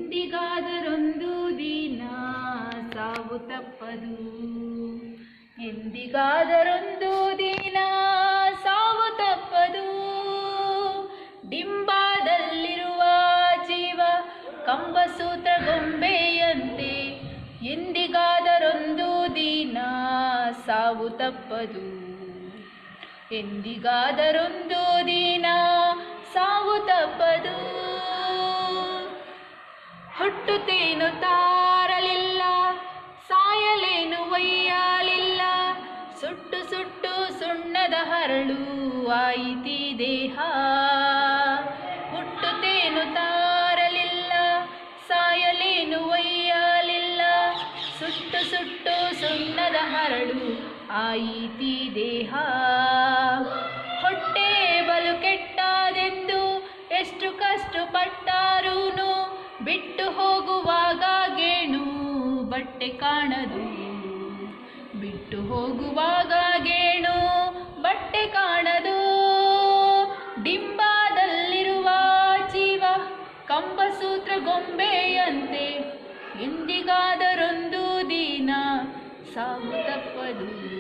ಎಂದಿಗಾದರೊಂದು ದಿನ ಸಾವು ತಪ್ಪದು. ಎಂದಿಗಾದರೊಂದು ದಿನ ಸಾವು ತಪ್ಪದು. ಡಿಂಬದಲ್ಲಿರುವ ಜೀವ ಕಂಬಸೂತ್ರ ಗೊಂಬೆಯಂತೆ ಎಂದಿಗಾದರೊಂದು ದಿನ ಸಾವು ತಪ್ಪದು. ಎಂದಿಗಾದರೊಂದು ದಿನ ಸಾವು ತಪ್ಪದು. ಹುಟ್ಟುತ್ತೇನು ತಾರಲಿಲ್ಲ, ಸಾಯಲೇನು ಒಯ್ಯಲಿಲ್ಲ, ಸುಟ್ಟು ಸುಟ್ಟು ಸುಣ್ಣದ ಹರಳು ಆಯಿತಿ ದೇಹ. ಹುಟ್ಟುತ್ತೇನು ತಾರಲಿಲ್ಲ, ಸಾಯಲೇನು ಒಯ್ಯಲಿಲ್ಲ, ಸುಟ್ಟು ಸುಟ್ಟು ಸುಣ್ಣದ ಹರಳು ಆಯಿತಿ ದೇಹ. ಹೊಟ್ಟೆ ಬಲು ಕೆಟ್ಟದೆಂದು ಎಷ್ಟು ಕಷ್ಟಪಟ್ಟರೂನು ಬಿಟ್ಟು ಹೋಗುವಾಗ ಗೇಣು ಬಟ್ಟೆ ಕಾಣದು. ಬಿಟ್ಟು ಹೋಗುವಾಗ ಗೇಣು ಬಟ್ಟೆ ಕಾಣದು. ಡಿಂಬದಲ್ಲಿರುವ ಜೀವ ಕಂಬಸೂತ್ರ ಗೊಂಬೆಯಂತೆ ಎಂದಿಗಾದರೊಂದು ದಿನ ಸಾವು ತಪ್ಪದು.